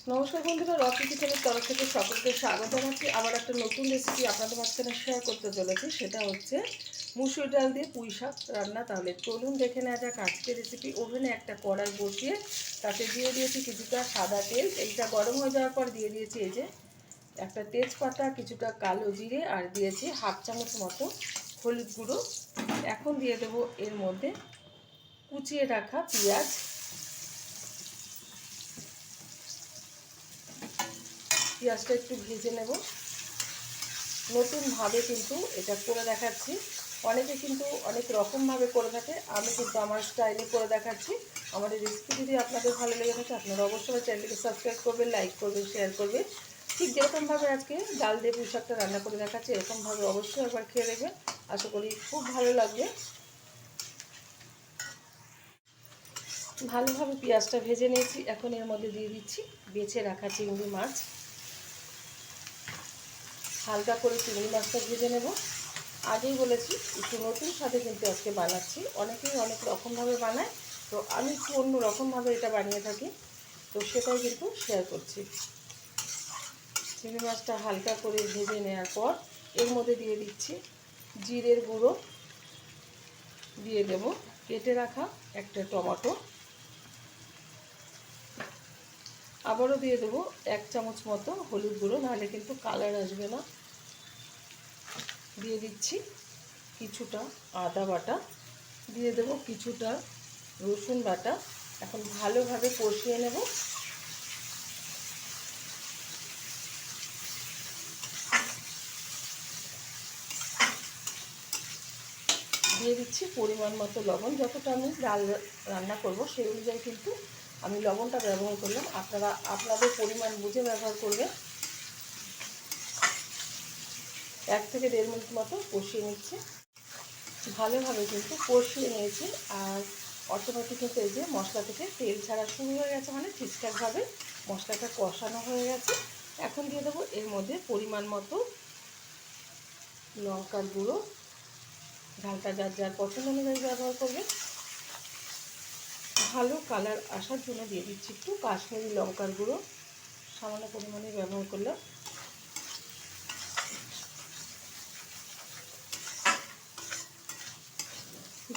নমস্কার বন্ধুরা, রকি কিচেনের তরফ থেকে সকলকে স্বাগত জানাচ্ছি। আবার একটা নতুন রেসিপি আপনাদের মাঝখানে শেয়ার করতে চলেছি। সেটা হচ্ছে মুসুর ডাল দিয়ে পুঁই শাক রান্না। তাহলে চলুন দেখে নেওয়া যাক আজকের রেসিপি। ওভেনে একটা কড়াই বসিয়ে তাতে দিয়ে দিয়েছি কিছুটা সাদা তেল। এইটা গরম হয়ে যাওয়ার পর দিয়ে দিয়েছি এই যে একটা তেজপাতা, কিছুটা কালো জিরে, আর দিয়েছি হাফ চামচ মতো হলুদ গুঁড়ো। এখন দিয়ে দেবো এর মধ্যে কুচিয়ে রাখা পেঁয়াজ। পেঁয়াজটা একটু ভেজে নেব। নতুনভাবে কিন্তু এটা করে দেখাচ্ছি। অনেকে কিন্তু অনেক রকমভাবে করে থাকে, আমি কিন্তু আমার স্টাইলে করে দেখাচ্ছি। আমার এই রেসিপি যদি আপনাদের ভালো লেগে থাকে আপনারা অবশ্যই চ্যানেলটিকে সাবস্ক্রাইব করবেন, লাইক করবেন, শেয়ার করবেন। ঠিক যেরকমভাবে আজকে ডাল দিয়ে পুঁই শাকটা রান্না করে দেখাচ্ছি এরকমভাবে অবশ্যই একবার খেয়ে দেখবেন। আশা করি খুব ভালো লাগবে। ভালোভাবে পেঁয়াজটা ভেজে নিয়েছি। এখন এর মধ্যে দিয়ে দিচ্ছি বেছে রাখা চিংড়ি মাছ। হালকা করে চিংড়ি মাছটা ভেজে নেব। আগেই বলেছি একটু নতুন স্বাদে কিন্তু আজকে বানাচ্ছি। অনেকেই অনেক রকমভাবে বানায়, তো আমি একটু অন্য রকমভাবে এটা বানিয়ে থাকি, তো সেটাই কিন্তু শেয়ার করছি। চিংড়ি মাছটা হালকা করে ভেজে নেওয়ার পর এর মধ্যে দিয়ে দিচ্ছি জিরের গুঁড়ো, দিয়ে দেব কেটে রাখা একটা টমেটো, আবারও দিয়ে দেবো 1 চামচ মতো হলুদ গুঁড়ো, নাহলে কিন্তু কালার আসবে না। দিয়ে দিচ্ছি কিছুটা আদা বাটা, দিয়ে দেবো কিছুটা রসুন বাটা। এখন ভালোভাবে কষিয়ে নেব। দিয়ে দিচ্ছি পরিমাণ মতো লবণ। যতটা আমি ডাল রান্না করব সেই অনুযায়ী কিন্তু আমি লবণটা ব্যবহার করলাম, আপনারা আপনাদের পরিমাণ বুঝে ব্যবহার করবেন। 1 থেকে 1.5 মিনিট মতো কষিয়ে নিচ্ছি। ভালোভাবে কিন্তু কষিয়ে নিয়েছি, আর অটোমেটিক কিন্তু এই যে মশলা থেকে তেল ছাড়া শুরু হয়ে গেছে, মানে ঠিকঠাকভাবে মশলাটা কষানো হয়ে গেছে। এখন দিয়ে দেবো এর মধ্যে পরিমাণ মতো লঙ্কার গুঁড়ো। ঝালটা যার যার পছন্দ অনুযায়ী ব্যবহার করবে। ভালো কালার আসার জন্য দিয়ে দিচ্ছি একটু কাশ্মীরি লঙ্কার গুঁড়ো, সামান্য পরিমাণে ব্যবহার করলাম।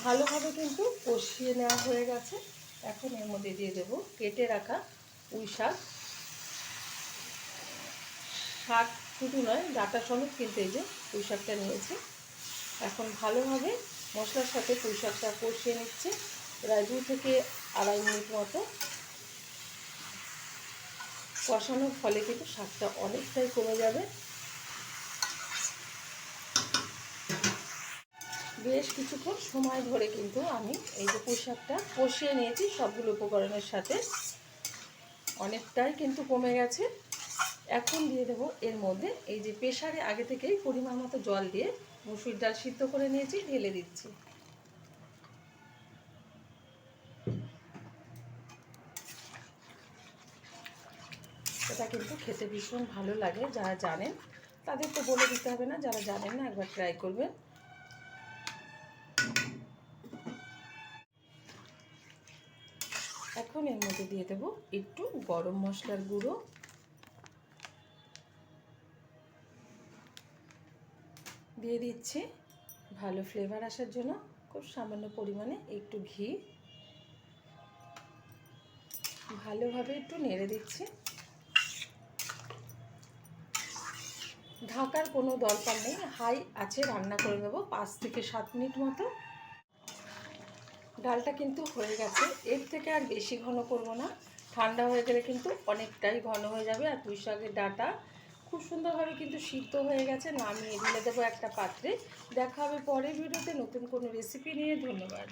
ভালোভাবে কিন্তু কষিয়ে নেওয়া হয়ে গেছে। এখন এর মধ্যে দিয়ে দেবো কেটে রাখা পুঁই শাক। শাক শুধু নয়, ডাঁটা সমেত কিন্তু এই যে পুঁই শাকটা নিয়েছি। এখন ভালোভাবে মশলার সাথে পুঁই শাকটা কষিয়ে নিচ্ছে প্রায় 2 থেকে 2.5 মিনিট মতো। কষানোর ফলে কিন্তু শাকটা অনেকটাই কমে যাবে। বেশ কিছুক্ষণ সময় ধরে কিন্তু আমি এই যে পুঁই শাকটা কষিয়ে নিয়েছি সবগুলো উপকরণের সাথে, অনেকটাই কিন্তু কমে গেছে। এখন দিয়ে দেবো এর মধ্যে এই যে প্রেসারে আগে থেকেই পরিমাণ মতো জল দিয়ে মুসুর ডাল সিদ্ধ করে নিয়েছি, ঢেলে দিচ্ছি। এটা কিন্তু খেতে ভীষণ ভালো লাগে। যারা জানেন তাদের তো বলে দিতে হবে না, যারা জানেন না একবার ট্রাই করবেন। এখন এর মধ্যে দিয়ে দেবো একটু গরম মশলার গুঁড়ো, দিয়ে দিচ্ছি ভালো ফ্লেভার আসার জন্য খুব সামান্য পরিমাণে একটু ঘি। ভালোভাবে একটু নেড়ে দিচ্ছি। ঢাকার কোনো দরকার নেই, হাই আছে রান্না করে নেবো 5 থেকে 7 মিনিট মতো। ডালটা কিন্তু হয়ে গেছে, এর থেকে আর বেশি ঘন করব না, ঠান্ডা হয়ে গেলে কিন্তু অনেকটাই ঘন হয়ে যাবে। আর পুঁই শাকের ডাঁটা খুব সুন্দরভাবে কিন্তু সিদ্ধ হয়ে গেছে। নামিয়ে ঢেলে দেবো একটা পাত্রে। দেখা হবে পরের ভিডিওতে নতুন কোনো রেসিপি নিয়ে। ধন্যবাদ।